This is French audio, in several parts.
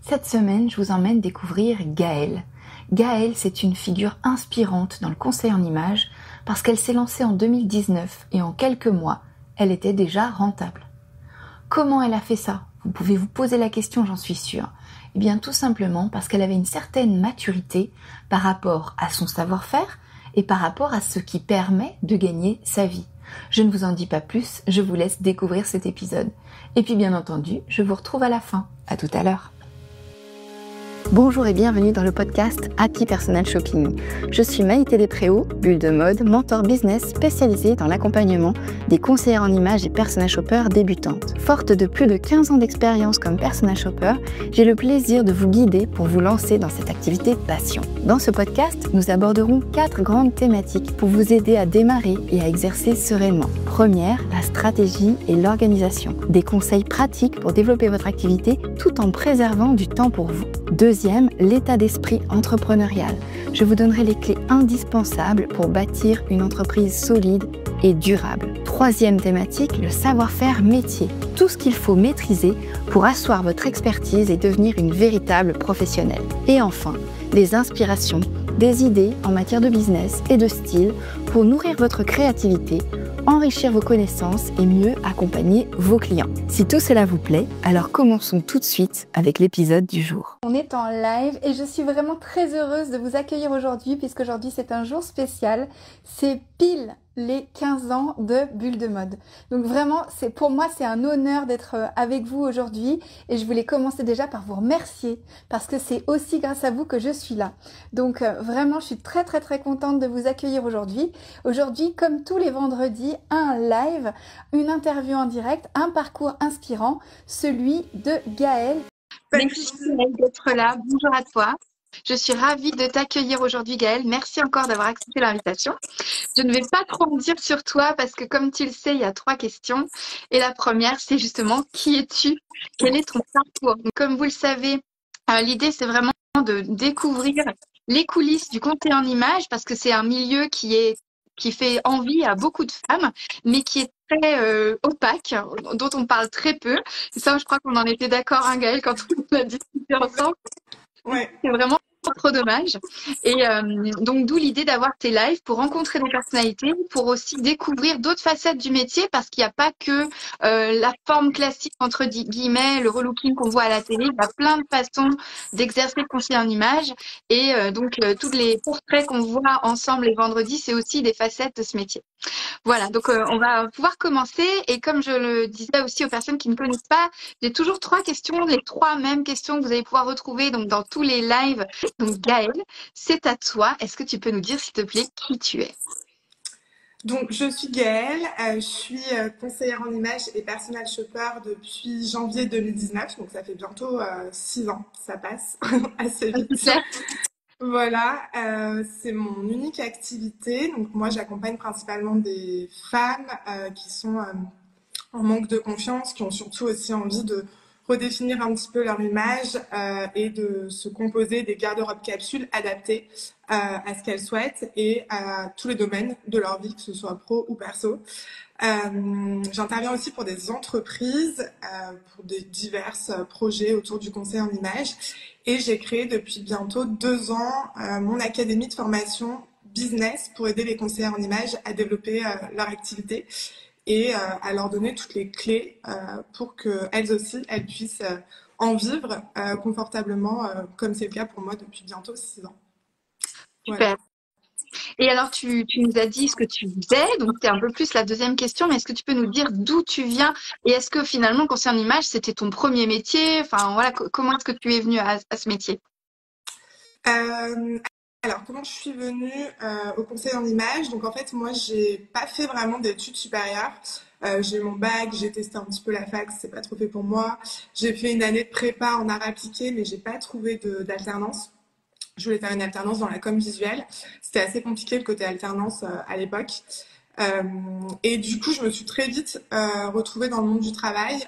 Cette semaine, je vous emmène découvrir Gaëlle. Gaëlle, c'est une figure inspirante dans le conseil en images parce qu'elle s'est lancée en 2019 et en quelques mois, elle était déjà rentable. Comment elle a fait ça? Vous pouvez vous poser la question, j'en suis sûre. Eh bien, tout simplement parce qu'elle avait une certaine maturité par rapport à son savoir-faire et par rapport à ce qui permet de gagner sa vie. Je ne vous en dis pas plus, je vous laisse découvrir cet épisode. Et puis, bien entendu, je vous retrouve à la fin. À tout à l'heure. Bonjour et bienvenue dans le podcast Happy Personal Shopping. Je suis Maïté Despréaux, bulle de mode, mentor business spécialisée dans l'accompagnement des conseillères en images et personal shoppers débutantes. Forte de plus de 15 ans d'expérience comme personal shopper, j'ai le plaisir de vous guider pour vous lancer dans cette activité passion. Dans ce podcast, nous aborderons 4 grandes thématiques pour vous aider à démarrer et à exercer sereinement. Première, la stratégie et l'organisation. Des conseils pratiques pour développer votre activité tout en préservant du temps pour vous. Deuxième, l'état d'esprit entrepreneurial. Je vous donnerai les clés indispensables pour bâtir une entreprise solide et durable. Troisième thématique, le savoir-faire métier. Tout ce qu'il faut maîtriser pour asseoir votre expertise et devenir une véritable professionnelle. Et enfin, les inspirations, des idées en matière de business et de style pour nourrir votre créativité, enrichir vos connaissances et mieux accompagner vos clients. Si tout cela vous plaît, alors commençons tout de suite avec l'épisode du jour. On est en live et je suis vraiment très heureuse de vous accueillir aujourd'hui puisqu'aujourd'hui c'est un jour spécial. C'est pile les 15 ans de Bulle de Mode. Donc vraiment, pour moi, c'est un honneur d'être avec vous aujourd'hui et je voulais commencer déjà par vous remercier parce que c'est aussi grâce à vous que je suis là. Donc vraiment, je suis très contente de vous accueillir aujourd'hui. Aujourd'hui, comme tous les vendredis, un live, une interview en direct, un parcours inspirant, celui de Gaëlle. Merci d'être là. Bonjour à toi. Je suis ravie de t'accueillir aujourd'hui, Gaëlle. Merci encore d'avoir accepté l'invitation. Je ne vais pas trop en dire sur toi parce que, comme tu le sais, il y a 3 questions. Et la première, c'est justement qui es-tu? Quel est ton parcours? Donc, comme vous le savez, l'idée, c'est vraiment de découvrir les coulisses du conseil en images parce que c'est un milieu qui fait envie à beaucoup de femmes, mais qui est très opaque, dont on parle très peu. Et ça, je crois qu'on en était d'accord, hein, Gaëlle, quand on a discuté ensemble. Ouais. C'est vraiment trop dommage. Et donc, d'où l'idée d'avoir tes lives pour rencontrer des personnalités, pour aussi découvrir d'autres facettes du métier, parce qu'il n'y a pas que la forme classique, entre guillemets, le relooking qu'on voit à la télé. Il y a plein de façons d'exercer le conseil en images. Et donc, tous les portraits qu'on voit ensemble les vendredis, c'est aussi des facettes de ce métier. Voilà, donc on va pouvoir commencer. Et comme je le disais aussi aux personnes qui ne connaissent pas, j'ai toujours 3 questions, les 3 mêmes questions que vous allez pouvoir retrouver donc dans tous les lives. Donc Gaëlle, c'est à toi. Est-ce que tu peux nous dire, s'il te plaît, qui tu es? Donc, je suis Gaëlle, je suis conseillère en images et personal shopper depuis janvier 2019, donc ça fait bientôt 6 ans, ça passe assez vite. Voilà, c'est mon unique activité. Donc moi, j'accompagne principalement des femmes qui sont en manque de confiance, qui ont surtout aussi envie de redéfinir un petit peu leur image et de se composer des garde-robes capsules adaptées à ce qu'elles souhaitent et à tous les domaines de leur vie, que ce soit pro ou perso. J'interviens aussi pour des entreprises, pour des divers projets autour du conseil en images. Et j'ai créé depuis bientôt 2 ans mon académie de formation business pour aider les conseillers en images à développer leur activité et à leur donner toutes les clés pour qu'elles aussi, elles puissent en vivre confortablement, comme c'est le cas pour moi depuis bientôt 6 ans. Voilà. Super. Et alors, tu nous as dit ce que tu faisais, donc c'est un peu plus la deuxième question, mais est-ce que tu peux nous dire d'où tu viens et est-ce que finalement, le conseil en images, c'était ton premier métier? Enfin, voilà, comment est-ce que tu es venue à ce métier? Alors, comment je suis venue au conseil en images? Donc, en fait, moi, j'ai pas fait vraiment d'études supérieures. J'ai mon bac, j'ai testé un petit peu la fac, c'est pas trop fait pour moi. J'ai fait une année de prépa en art appliqué, mais j'ai pas trouvé d'alternance. Je voulais faire une alternance dans la com visuelle. C'était assez compliqué le côté alternance à l'époque. Et du coup, je me suis très vite retrouvée dans le monde du travail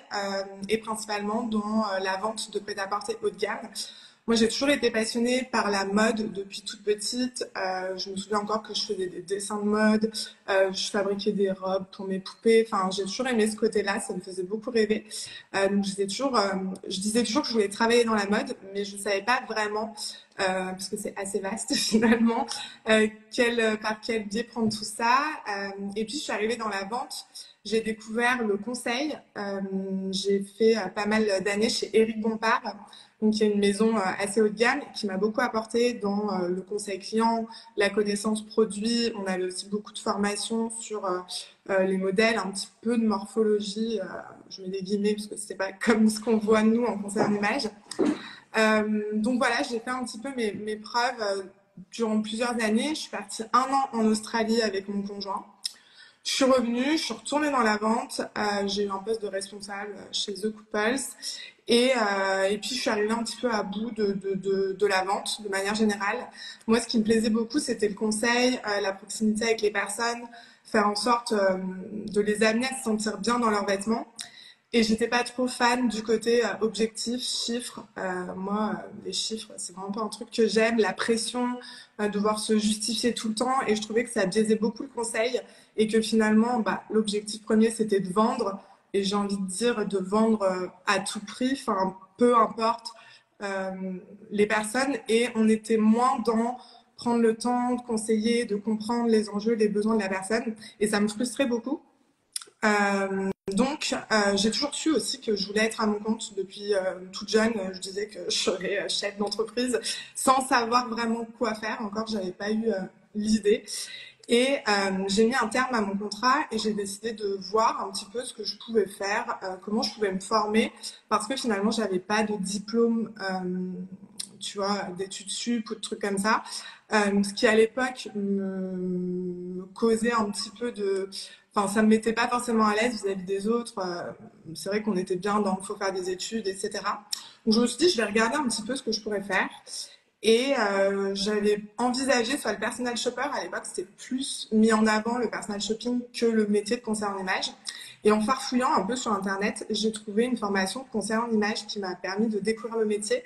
et principalement dans la vente de prêt-à-porter haut de gamme. Moi, j'ai toujours été passionnée par la mode depuis toute petite. Je me souviens encore que je faisais des dessins de mode, je fabriquais des robes pour mes poupées. Enfin, j'ai toujours aimé ce côté-là, ça me faisait beaucoup rêver. Donc, je disais toujours que je voulais travailler dans la mode, mais je ne savais pas vraiment, parce que c'est assez vaste finalement, par quel biais prendre tout ça. Et puis, je suis arrivée dans la vente. J'ai découvert le conseil. J'ai fait pas mal d'années chez Éric Bompard. Donc, il y a une maison assez haut de gamme qui m'a beaucoup apporté dans le conseil client, la connaissance produit. On avait aussi beaucoup de formations sur les modèles, un petit peu de morphologie. Je mets des guillemets parce que c'était pas comme ce qu'on voit nous en conseil en image. Donc voilà, j'ai fait un petit peu mes preuves durant plusieurs années. Je suis partie 1 an en Australie avec mon conjoint. Je suis revenue, je suis retournée dans la vente. J'ai eu un poste de responsable chez The Couples. Et puis, je suis arrivée un petit peu à bout de la vente, de manière générale. Moi, ce qui me plaisait beaucoup, c'était le conseil, la proximité avec les personnes, faire en sorte de les amener à se sentir bien dans leurs vêtements. Et j'étais pas trop fan du côté objectif, chiffres. Moi, les chiffres, c'est vraiment pas un truc que j'aime. La pression, devoir se justifier tout le temps. Et je trouvais que ça biaisait beaucoup le conseil. Et que finalement, l'objectif premier, c'était de vendre. Et j'ai envie de dire de vendre à tout prix, enfin, peu importe les personnes. Et on était moins dans prendre le temps de conseiller, de comprendre les enjeux, les besoins de la personne. Et ça me frustrait beaucoup. Donc, j'ai toujours su aussi que je voulais être à mon compte depuis toute jeune. Je disais que je serais chef d'entreprise sans savoir vraiment quoi faire. Encore, j'avais pas eu l'idée. Et j'ai mis un terme à mon contrat et j'ai décidé de voir un petit peu ce que je pouvais faire, comment je pouvais me former, parce que finalement, j'avais pas de diplôme, tu vois, d'études sup ou de trucs comme ça. Ce qui à l'époque me causait un petit peu de... Enfin, ça me mettait pas forcément à l'aise vis-à-vis des autres. C'est vrai qu'on était bien dans il faut faire des études, etc. Donc je me suis dit, je vais regarder un petit peu ce que je pourrais faire. Et j'avais envisagé soit le personal shopper. À l'époque, c'était plus mis en avant le personal shopping que le métier de conseiller en image. Et en farfouillant un peu sur Internet, j'ai trouvé une formation de conseiller en image qui m'a permis de découvrir le métier.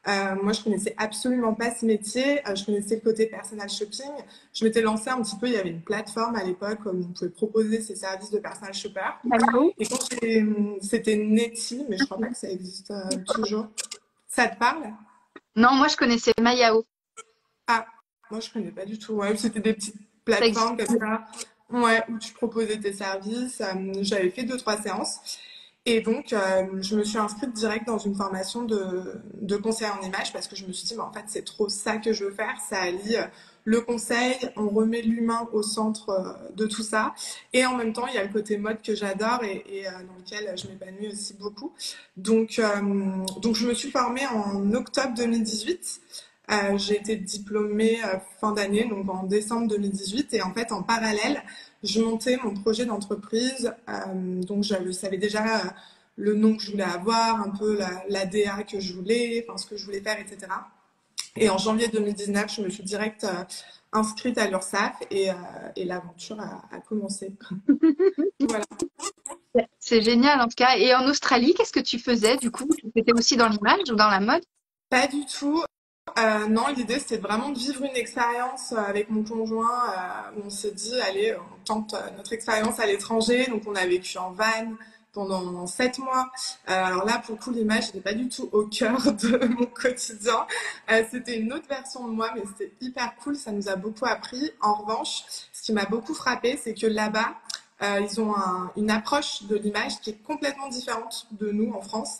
Moi, je connaissais absolument pas ce métier. Je connaissais le côté personal shopping. Je m'étais lancée un petit peu. Il y avait une plateforme à l'époque où on pouvait proposer ses services de personal shopper. Et quand c'était Neti, mais je crois pas que ça existe toujours. Ça te parle? Non, moi, je connaissais Mayao. Ah, moi, je connais pas du tout. Ouais, c'était des petites plateformes comme ça. Ouais, où tu proposais tes services. J'avais fait 2-3 séances. Et donc, je me suis inscrite direct dans une formation de conseil en image parce que je me suis dit, mais en fait, c'est trop ça que je veux faire. Ça allie le conseil, on remet l'humain au centre de tout ça. Et en même temps, il y a le côté mode que j'adore et dans lequel je m'épanouis aussi beaucoup. Donc, je me suis formée en octobre 2018. J'ai été diplômée fin d'année, donc en décembre 2018. Et en fait, en parallèle, je montais mon projet d'entreprise. Donc, je savais déjà le nom que je voulais avoir, un peu la DA que je voulais, enfin, ce que je voulais faire, etc. Et en janvier 2019, je me suis direct inscrite à l'URSSAF et l'aventure a commencé. Voilà. C'est génial en tout cas. Et en Australie, qu'est-ce que tu faisais du coup? Tu étais aussi dans l'image ou dans la mode? Pas du tout. Non, l'idée c'était vraiment de vivre une expérience avec mon conjoint. Où on s'est dit, allez, on tente notre expérience à l'étranger. Donc on a vécu en van pendant 7 mois. Alors là, pour le coup, l'image n'était pas du tout au cœur de mon quotidien. C'était une autre version de moi, mais c'était hyper cool. Ça nous a beaucoup appris. En revanche, ce qui m'a beaucoup frappé, c'est que là-bas, ils ont une approche de l'image qui est complètement différente de nous en France.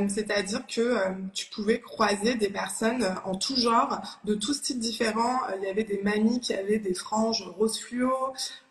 C'est-à-dire que tu pouvais croiser des personnes en tout genre, de tout style différent. Il y avait des mamies qui avaient des franges rose fluo.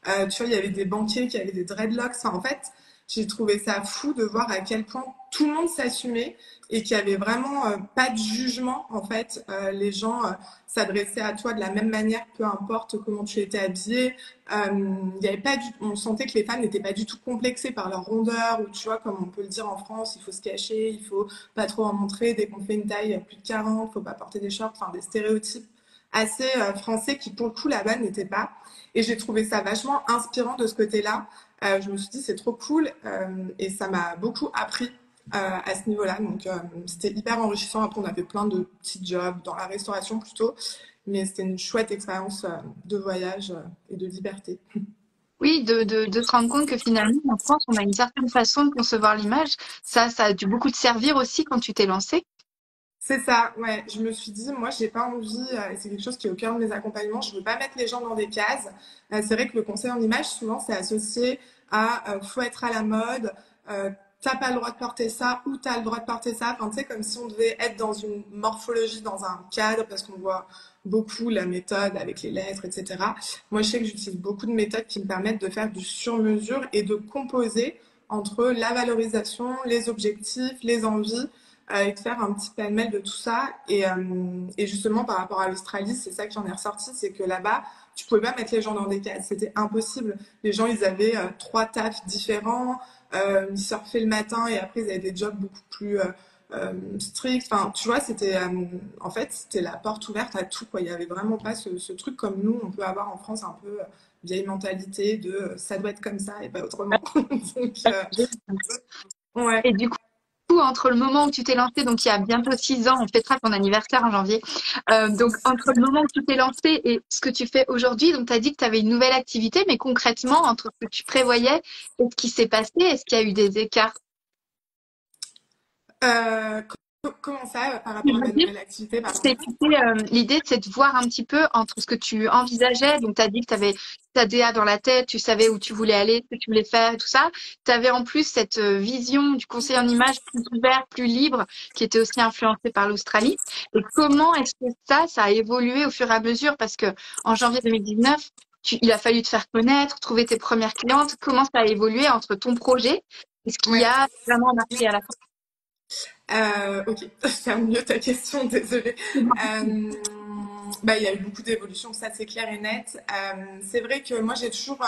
Tu vois, il y avait des banquiers qui avaient des dreadlocks. Enfin, en fait, j'ai trouvé ça fou de voir à quel point tout le monde s'assumait et qu'il y avait vraiment pas de jugement. En fait, les gens s'adressaient à toi de la même manière, peu importe comment tu étais habillée. Il y avait pas on sentait que les femmes n'étaient pas du tout complexées par leur rondeur ou tu vois, comme on peut le dire en France, il faut se cacher, il faut pas trop en montrer. Dès qu'on fait une taille plus de 40, faut pas porter des shorts. Enfin, des stéréotypes assez français qui, pour le coup, là-bas, n'étaient pas. Et j'ai trouvé ça vachement inspirant de ce côté-là. Je me suis dit, c'est trop cool et ça m'a beaucoup appris à ce niveau-là. Donc, c'était hyper enrichissant. Après, on avait plein de petits jobs dans la restauration plutôt, mais c'était une chouette expérience de voyage et de liberté. Oui, de se rendre compte que finalement, en France, on a une certaine façon de concevoir l'image. Ça a dû beaucoup te servir aussi quand tu t'es lancée. C'est ça, ouais. Je me suis dit, moi, j'ai pas envie, et c'est quelque chose qui est au cœur de mes accompagnements, je veux pas mettre les gens dans des cases. C'est vrai que le conseil en image, souvent, c'est associé à faut être à la mode, t'as pas le droit de porter ça ou t'as le droit de porter ça. Enfin, tu sais, comme si on devait être dans une morphologie, dans un cadre, parce qu'on voit beaucoup la méthode avec les lettres, etc. Moi, je sais que j'utilise beaucoup de méthodes qui me permettent de faire du sur-mesure et de composer entre la valorisation, les objectifs, les envies et de faire un petit pêle-mêle de tout ça. Et justement, par rapport à l'Australie, c'est ça que j'en ai ressorti, c'est que là-bas, tu pouvais pas mettre les gens dans des cases, c'était impossible. Les gens, ils avaient trois tafs différents, ils surfaient le matin et après, ils avaient des jobs beaucoup plus stricts. Enfin, tu vois, c'était en fait, c'était la porte ouverte à tout, quoi. Il y avait vraiment pas ce truc comme nous, on peut avoir en France un peu vieille mentalité de ça doit être comme ça et pas autrement. Donc, ouais. Et du coup, entre le moment où tu t'es lancée, donc il y a bientôt 6 ans, on fêtera ton anniversaire en janvier. Donc entre le moment où tu t'es lancée et ce que tu fais aujourd'hui, donc tu as dit que tu avais une nouvelle activité, mais concrètement, entre ce que tu prévoyais et ce qui s'est passé, est-ce qu'il y a eu des écarts? Euh, comment ça, par rapport à ma nouvelle activité, pardon? L'idée, c'est de voir un petit peu entre ce que tu envisageais. Donc, tu as dit que tu avais ta DA dans la tête, tu savais où tu voulais aller, ce que tu voulais faire, et tout ça. Tu avais en plus cette vision du conseiller en image plus ouverte, plus libre, qui était aussi influencée par l'Australie. Et comment est-ce que ça a évolué au fur et à mesure? Parce que en janvier 2019, il a fallu te faire connaître, trouver tes premières clientes. Comment ça a évolué entre ton projet et ce qui Ouais. a vraiment marqué à la fin? Ok, je ferme mieux ta question, désolée. Bah, il y a eu beaucoup d'évolutions, ça c'est clair et net. C'est vrai que moi j'ai toujours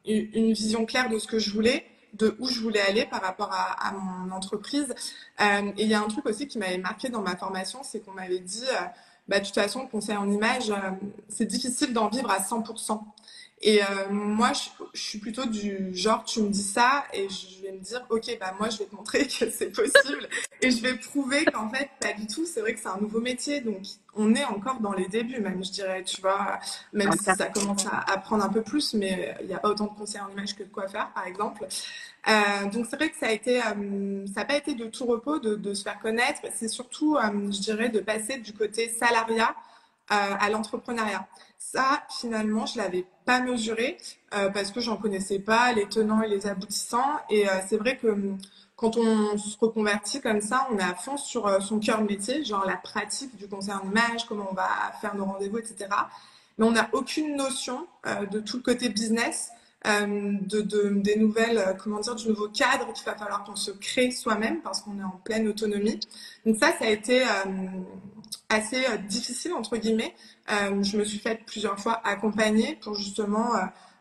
eu une vision claire de ce que je voulais, de où je voulais aller par rapport à mon entreprise. Et il y a un truc aussi qui m'avait marqué dans ma formation, c'est qu'on m'avait dit, bah, de toute façon, le conseil en image, c'est difficile d'en vivre à 100%. Et moi, je suis plutôt du genre, tu me dis ça et je vais me dire, ok, bah moi, je vais te montrer que c'est possible et je vais prouver qu'en fait, pas du tout. C'est vrai que c'est un nouveau métier, donc on est encore dans les débuts, même, je dirais, tu vois, même si ça commence à prendre un peu plus, mais il n'y a pas autant de conseillers en image que de coiffeurs, par exemple. Donc c'est vrai que ça a été, ça n'a pas été de tout repos de se faire connaître. C'est surtout, je dirais, de passer du côté salariat à l'entrepreneuriat. Ça, finalement, je l'avais pas mesuré parce que j'en connaissais pas les tenants et les aboutissants. Et c'est vrai que quand on se reconvertit comme ça, on est à fond sur son cœur de métier, genre la pratique du conseil en image, comment on va faire nos rendez-vous, etc. Mais on n'a aucune notion de tout le côté business, des nouvelles, comment dire, du nouveau cadre qu'il va falloir qu'on se crée soi-même parce qu'on est en pleine autonomie. Donc ça a été assez difficile entre guillemets. Je me suis faite plusieurs fois accompagner pour justement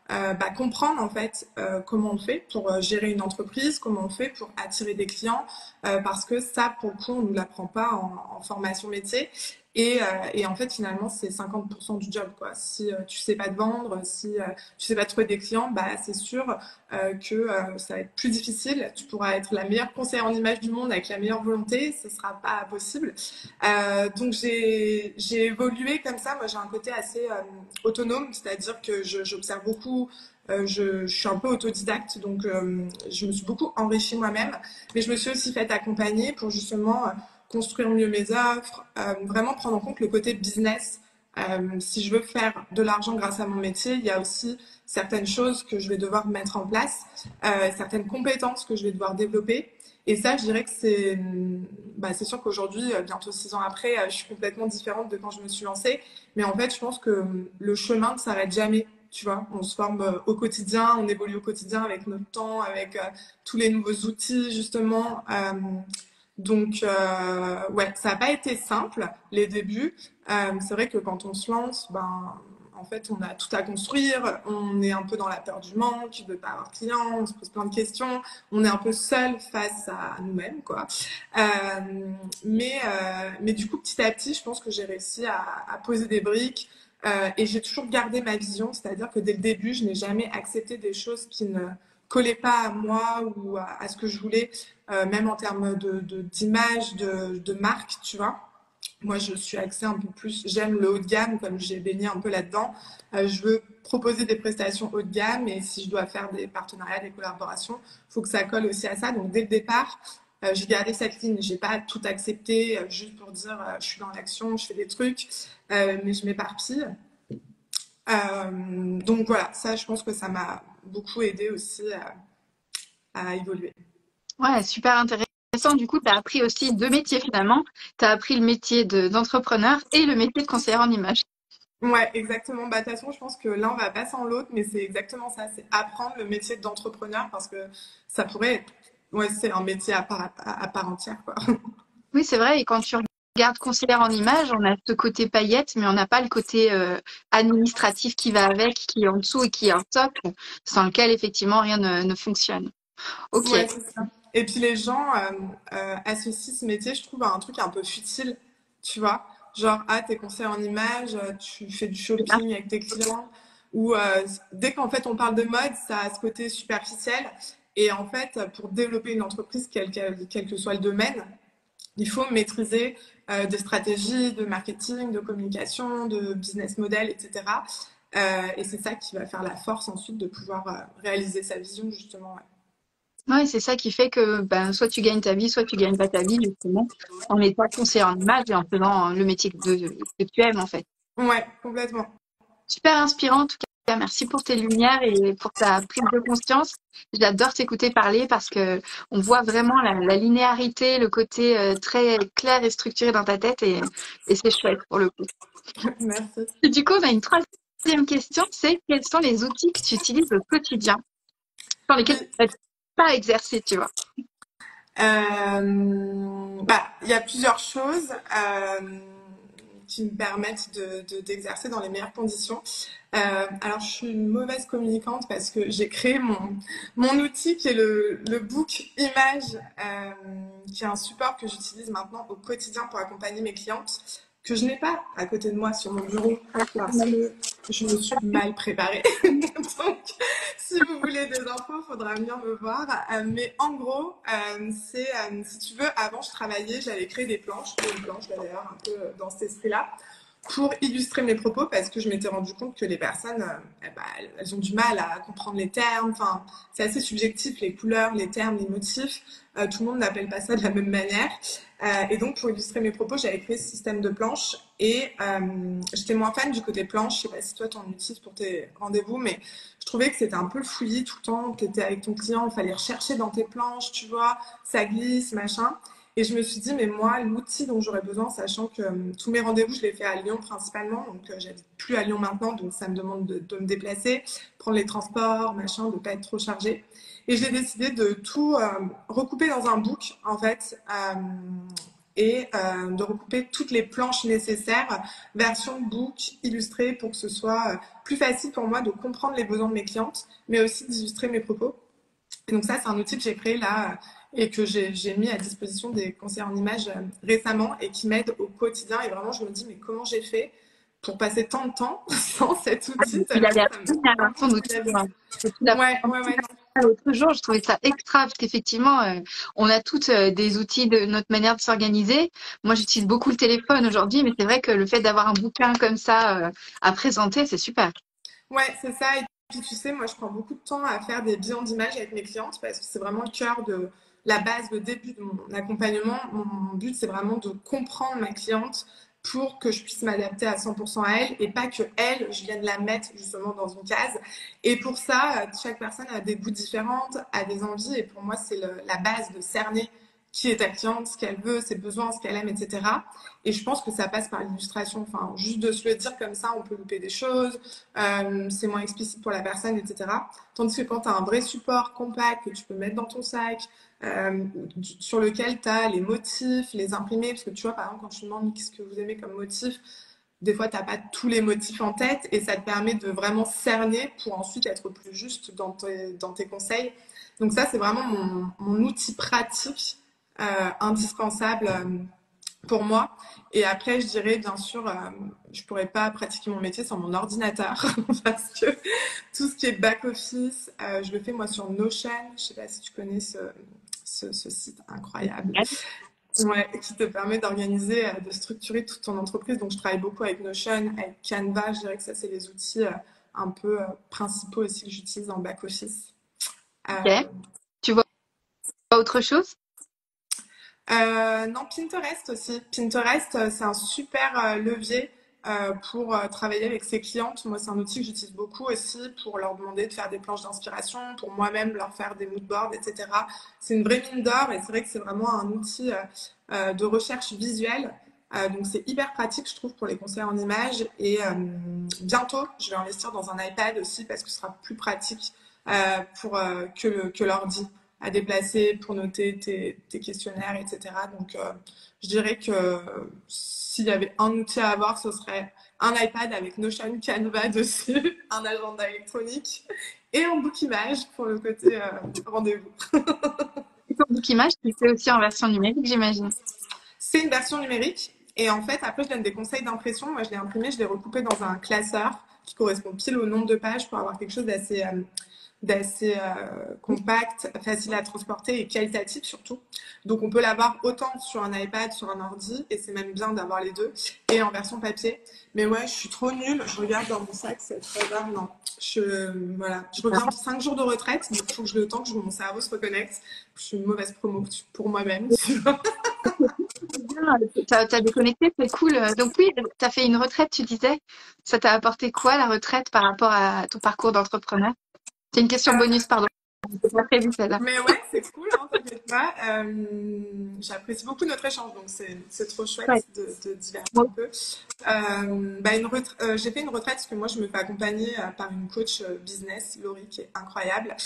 bah, comprendre en fait comment on fait pour gérer une entreprise, comment on fait pour attirer des clients, parce que ça pour le coup on ne nous l'apprend pas en formation métier. Et en fait finalement c'est 50% du job quoi. Si tu sais pas te vendre, si tu sais pas trouver des clients, bah c'est sûr que ça va être plus difficile. Tu pourras être la meilleure conseillère en image du monde avec la meilleure volonté, ce sera pas possible. Donc j'ai évolué comme ça. Moi j'ai un côté assez autonome, c'est-à-dire que j'observe beaucoup. Je suis un peu autodidacte, donc je me suis beaucoup enrichie moi-même, mais je me suis aussi faite accompagner pour justement construire mieux mes offres, vraiment prendre en compte le côté business. Si je veux faire de l'argent grâce à mon métier, il y a aussi certaines choses que je vais devoir mettre en place, certaines compétences que je vais devoir développer. Et ça, je dirais que c'est sûr qu'aujourd'hui, bientôt 6 ans après, je suis complètement différente de quand je me suis lancée. Mais en fait, je pense que le chemin ne s'arrête jamais. Tu vois, on se forme au quotidien, on évolue au quotidien avec notre temps, avec tous les nouveaux outils, justement. Donc, ouais, ça n'a pas été simple, les débuts. C'est vrai que quand on se lance, ben, en fait, on a tout à construire. On est un peu dans la peur du manque, de ne pas avoir de clients, on se pose plein de questions. On est un peu seul face à nous-mêmes, quoi. Mais du coup, petit à petit, je pense que j'ai réussi à poser des briques. Et j'ai toujours gardé ma vision, c'est-à-dire que dès le début, je n'ai jamais accepté des choses qui ne collait pas à moi ou à ce que je voulais, même en termes d'image, de marque, tu vois. Moi, je suis axée un peu plus, j'aime le haut de gamme, comme j'ai baigné un peu là-dedans. Je veux proposer des prestations haut de gamme et si je dois faire des partenariats, des collaborations, il faut que ça colle aussi à ça. Donc, dès le départ, j'ai gardé cette ligne. J'ai pas tout accepté juste pour dire je suis dans l'action, je fais des trucs, mais je m'éparpille. Donc voilà, ça, je pense que ça m'a beaucoup aidé aussi à évoluer. Ouais, super intéressant. Du coup, tu as appris aussi deux métiers finalement. Tu as appris le métier d'entrepreneur et le métier de conseillère en image. Ouais, exactement. Bah, de toute façon, je pense que l'un va pas sans l'autre, mais c'est exactement ça. C'est apprendre le métier d'entrepreneur parce que ça pourrait être, ouais, c'est un métier à part entière, quoi. Oui, c'est vrai. Et quand tu regardes conseillère en image, on a ce côté paillette, mais on n'a pas le côté administratif qui va avec, qui est en dessous et qui est en top, sans lequel effectivement rien ne fonctionne. Ok. Ouais, c'est ça. Et puis les gens associent ce métier, je trouve, à un truc un peu futile, tu vois. Genre, ah, t'es conseiller en image, tu fais du shopping avec tes clients. Ou dès qu'en fait on parle de mode, ça a ce côté superficiel. Et en fait, pour développer une entreprise, quel que soit le domaine, il faut maîtriser des stratégies de marketing, de communication, de business model, etc. Et c'est ça qui va faire la force ensuite de pouvoir réaliser sa vision, justement. Ouais. Ouais, c'est ça qui fait que ben, soit tu gagnes ta vie, soit tu gagnes pas ta vie, justement, en étant conseiller en image et en faisant le métier que tu aimes, en fait. Ouais, complètement. Super inspirant, en tout cas. Merci pour tes lumières et pour ta prise de conscience. J'adore t'écouter parler parce que on voit vraiment la linéarité, le côté très clair et structuré dans ta tête et c'est chouette pour le coup. Merci. Et du coup, on a une troisième question, c'est quels sont les outils que tu utilises au quotidien, sans lesquels tu ne peux pas exercer, tu vois. Bah, il y a plusieurs choses qui me permettent d'exercer dans les meilleures conditions. Alors, je suis une mauvaise communicante parce que j'ai créé mon outil qui est le Book Image, qui est un support que j'utilise maintenant au quotidien pour accompagner mes clientes, que je n'ai pas à côté de moi sur mon bureau parce que je me suis mal préparée. Donc, si vous voulez des infos, il faudra venir me voir. Mais en gros, si tu veux, avant je travaillais, j'avais créé des planches, une planche d'ailleurs, un peu dans cet esprit-là, pour illustrer mes propos parce que je m'étais rendu compte que les personnes, elles ont du mal à comprendre les termes. Enfin, c'est assez subjectif, les couleurs, les termes, les motifs. Tout le monde n'appelle pas ça de la même manière. Et donc, pour illustrer mes propos, j'avais créé ce système de planches et j'étais moins fan du côté planche. Je sais pas si toi, tu en utilises pour tes rendez-vous, mais je trouvais que c'était un peu le fouillis tout le temps. Tu étais avec ton client, il fallait rechercher dans tes planches, tu vois, ça glisse, machin. Et je me suis dit, mais moi, l'outil dont j'aurais besoin, sachant que tous mes rendez-vous, je les fais à Lyon principalement, donc j'habite plus à Lyon maintenant, donc ça me demande de me déplacer, prendre les transports, machin, de pas être trop chargée. Et j'ai décidé de tout recouper dans un book, en fait, et de recouper toutes les planches nécessaires, version book, illustrée, pour que ce soit plus facile pour moi de comprendre les besoins de mes clientes, mais aussi d'illustrer mes propos. Et donc ça, c'est un outil que j'ai créé là et que j'ai mis à disposition des conseillers en images récemment et qui m'aide au quotidien. Et vraiment, je me dis, mais comment j'ai fait pour passer tant de temps sans cet outil Il a tellement l'air ça me génial, ton outil. Ouais, non. L'autre jour, je trouvais ça extra parce qu'effectivement, on a toutes des outils de notre manière de s'organiser. Moi, j'utilise beaucoup le téléphone aujourd'hui, mais c'est vrai que le fait d'avoir un bouquin comme ça à présenter, c'est super. Ouais, c'est ça. Et puis, tu sais, moi, je prends beaucoup de temps à faire des bilans d'image avec mes clientes parce que c'est vraiment le cœur de la base, le début de mon accompagnement. Mon but, c'est vraiment de comprendre ma cliente pour que je puisse m'adapter à 100% à elle et pas que elle, je vienne la mettre justement dans une case. Et pour ça, chaque personne a des goûts différents, a des envies. Et pour moi, c'est la base de cerner qui est ta cliente, ce qu'elle veut, ses besoins, ce qu'elle aime, etc. Et je pense que ça passe par l'illustration. Enfin, juste de se le dire comme ça, on peut louper des choses. C'est moins explicite pour la personne, etc. Tandis que quand tu as un vrai support compact que tu peux mettre dans ton sac, sur lequel tu as les motifs, les imprimés, parce que tu vois, par exemple, quand je te demande qu'est-ce que vous aimez comme motif, des fois, tu n'as pas tous les motifs en tête et ça te permet de vraiment cerner pour ensuite être plus juste dans tes conseils. Donc ça, c'est vraiment mon outil pratique indispensable pour moi. Et après, je dirais, bien sûr, je pourrais pas pratiquer mon métier sans mon ordinateur parce que tout ce qui est back-office, je le fais moi sur Notion. Je sais pas si tu connais ce site incroyable. Ouais, qui te permet d'organiser, de structurer toute ton entreprise. Donc, je travaille beaucoup avec Notion, avec Canva. Je dirais que ça, c'est les outils un peu principaux aussi que j'utilise en back-office. Ok. Tu vois autre chose? Non, Pinterest aussi. Pinterest, c'est un super levier pour travailler avec ses clientes. Moi, c'est un outil que j'utilise beaucoup aussi pour leur demander de faire des planches d'inspiration, pour moi-même leur faire des mood boards, etc. C'est une vraie mine d'or et c'est vrai que c'est vraiment un outil de recherche visuelle. Donc, c'est hyper pratique, je trouve, pour les conseils en images. Et bientôt, je vais investir dans un iPad aussi parce que ce sera plus pratique que l'ordi à déplacer pour noter tes questionnaires, etc. Donc, je dirais que s'il y avait un outil à avoir, ce serait un iPad avec Notion, Canva dessus, un agenda électronique et un book image pour le côté rendez-vous. Et ton book image, tu le fais aussi en version numérique, j'imagine. C'est une version numérique et en fait, après, je donne des conseils d'impression. Moi, je l'ai imprimé, je l'ai recoupé dans un classeur qui correspond pile au nombre de pages pour avoir quelque chose d'assez compact, facile à transporter et qualitatif surtout. Donc on peut l'avoir autant sur un iPad, sur un ordi, et c'est même bien d'avoir les deux, et en version papier. Mais ouais, je suis trop nulle. Je regarde dans mon sac, c'est très rare. Non, voilà. Je reviens de 5 jours de retraite, donc il faut que je le temps que mon cerveau se reconnecte. Je suis une mauvaise promo pour moi-même. T'as déconnecté, c'est cool. Donc oui, t'as fait une retraite, tu disais. Ça t'a apporté quoi la retraite par rapport à ton parcours d'entrepreneur? C'est une question bonus, pardon. C'est pas prévu celle-là. Mais ouais, c'est cool, hein, t'inquiète pas. J'apprécie beaucoup notre échange, donc c'est trop chouette Ouais. de divertir un peu. J'ai fait une retraite parce que moi, je me fais accompagner par une coach business, Laurie, qui est incroyable,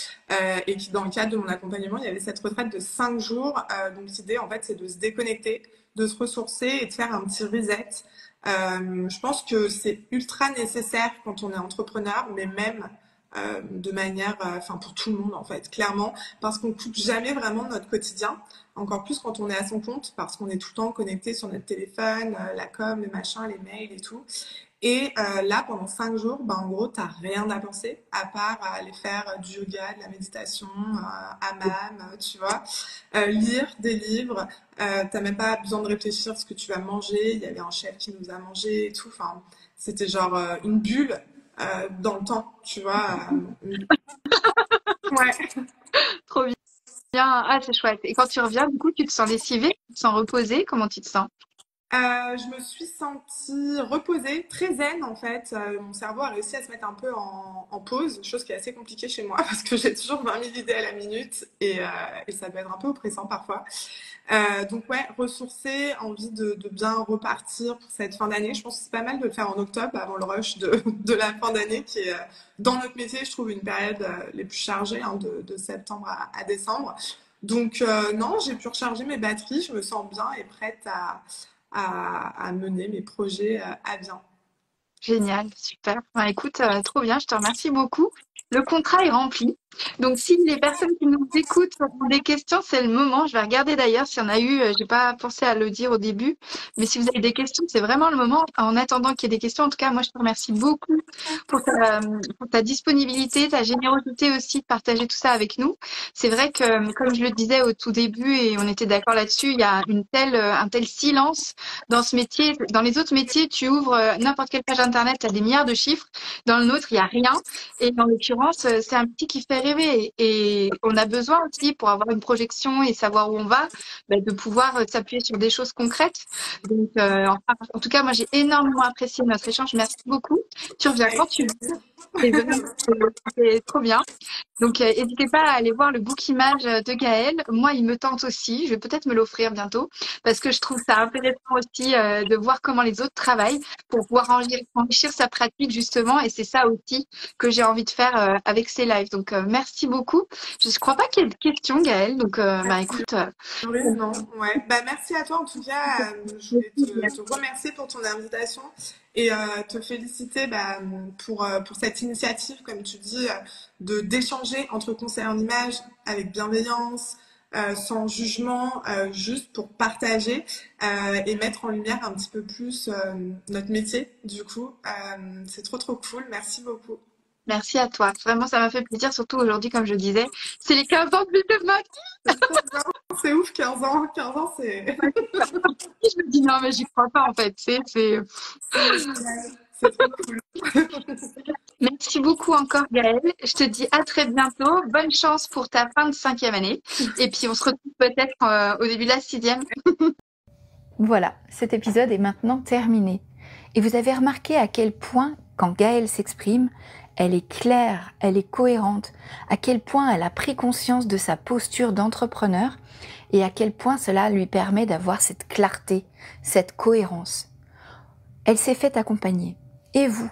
et qui, dans le cadre de mon accompagnement, il y avait cette retraite de 5 jours. Donc, l'idée, en fait, c'est de se déconnecter, de se ressourcer et de faire un petit reset. Je pense que c'est ultra nécessaire quand on est entrepreneur, mais même de manière, enfin pour tout le monde en fait, clairement, parce qu'on coupe jamais vraiment de notre quotidien, encore plus quand on est à son compte, parce qu'on est tout le temps connecté sur notre téléphone, la com, les machins, les mails et tout. Et là, pendant 5 jours, bah, en gros, t'as rien à penser, à part aller faire du yoga, de la méditation, hammam, tu vois, lire des livres. T'as même pas besoin de réfléchir à ce que tu vas manger. Il y avait un chef qui nous a mangé et tout. Enfin, c'était genre une bulle dans le temps, tu vois. Ouais. Trop bien. Ah, c'est chouette. Et quand tu reviens, du coup, tu te sens lessivée, tu te sens reposée, comment tu te sens? Je me suis sentie reposée, très zen en fait. Mon cerveau a réussi à se mettre un peu en pause, chose qui est assez compliquée chez moi parce que j'ai toujours 20 000 idées à la minute et ça peut être un peu oppressant parfois. Donc ouais, ressourcer, envie de bien repartir pour cette fin d'année. Je pense que c'est pas mal de le faire en octobre avant le rush de la fin d'année qui est dans notre métier, je trouve une période les plus chargées hein, de septembre à décembre. Donc non, j'ai pu recharger mes batteries, je me sens bien et prête à mener mes projets à bien. Génial, super. Bah, écoute, trop bien, je te remercie beaucoup. Le contrat est rempli. Donc, si les personnes qui nous écoutent ont des questions, c'est le moment. Je vais regarder d'ailleurs s'il y en a eu. J'ai pas pensé à le dire au début, mais si vous avez des questions, c'est vraiment le moment. En attendant qu'il y ait des questions, en tout cas, moi, je te remercie beaucoup pour ta disponibilité, ta générosité aussi de partager tout ça avec nous. C'est vrai que, comme je le disais au tout début, et on était d'accord là-dessus, il y a un tel silence dans ce métier. Dans les autres métiers, tu ouvres n'importe quelle page internet, tu as des milliards de chiffres. Dans le nôtre, il n'y a rien. Et en l'occurrence, c'est un métier qui fait rêver. Et on a besoin aussi, pour avoir une projection et savoir où on va, de pouvoir s'appuyer sur des choses concrètes. Donc, en tout cas, moi, j'ai énormément apprécié notre échange. Merci beaucoup. Tu reviens quand tu veux. C'est trop bien. Donc, n'hésitez pas à aller voir le book image de Gaëlle. Moi, il me tente aussi. Je vais peut-être me l'offrir bientôt parce que je trouve ça intéressant aussi de voir comment les autres travaillent pour pouvoir enrichir sa pratique justement. Et c'est ça aussi que j'ai envie de faire avec ces lives. Donc, merci beaucoup. Je ne crois pas qu'il y ait de questions, Gaëlle. Donc, écoute. Non, ouais. Bah, merci à toi en tout cas. Je voulais te remercier pour ton invitation et te féliciter pour cette initiative, comme tu dis, d'échanger entre conseillers en images avec bienveillance, sans jugement, juste pour partager et mettre en lumière un petit peu plus notre métier. Du coup, c'est trop cool. Merci beaucoup. Merci à toi. Vraiment, ça m'a fait plaisir, surtout aujourd'hui, comme je disais, c'est les 15 ans de Bulle de Mode. C'est trop bien. C'est ouf, 15 ans. 15 ans, c'est... Je me dis non, mais j'y crois pas en fait. C'est trop cool. Merci beaucoup encore, Gaëlle. Je te dis à très bientôt. Bonne chance pour ta fin de 5e année. Et puis, on se retrouve peut-être au début de la 6e. Voilà, cet épisode est maintenant terminé. Et vous avez remarqué à quel point, quand Gaëlle s'exprime, elle est claire, elle est cohérente, à quel point elle a pris conscience de sa posture d'entrepreneur et à quel point cela lui permet d'avoir cette clarté, cette cohérence. Elle s'est fait accompagner. Et vous,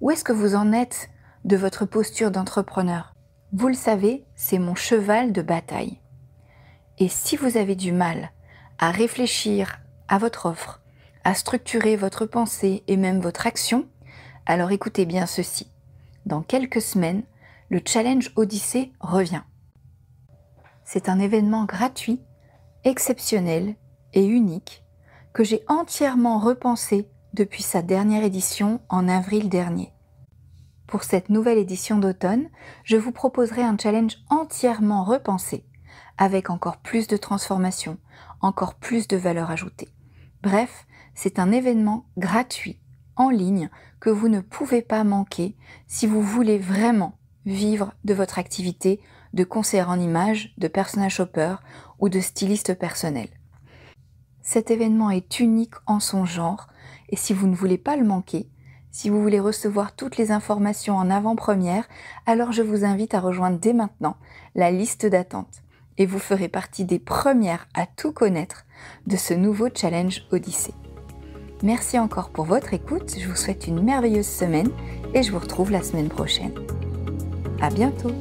où est-ce que vous en êtes de votre posture d'entrepreneur ? Vous le savez, c'est mon cheval de bataille. Et si vous avez du mal à réfléchir à votre offre, à structurer votre pensée et même votre action, alors écoutez bien ceci. Dans quelques semaines, le Challenge Odyssée revient. C'est un événement gratuit, exceptionnel et unique que j'ai entièrement repensé depuis sa dernière édition en avril dernier. Pour cette nouvelle édition d'automne, je vous proposerai un challenge entièrement repensé, avec encore plus de transformation, encore plus de valeur ajoutée. Bref, c'est un événement gratuit, en ligne, que vous ne pouvez pas manquer si vous voulez vraiment vivre de votre activité de conseillère en images, de personal shopper ou de styliste personnel. Cet événement est unique en son genre et si vous ne voulez pas le manquer, si vous voulez recevoir toutes les informations en avant-première, alors je vous invite à rejoindre dès maintenant la liste d'attente et vous ferez partie des premières à tout connaître de ce nouveau Challenge Odyssée. Merci encore pour votre écoute, je vous souhaite une merveilleuse semaine et je vous retrouve la semaine prochaine. À bientôt!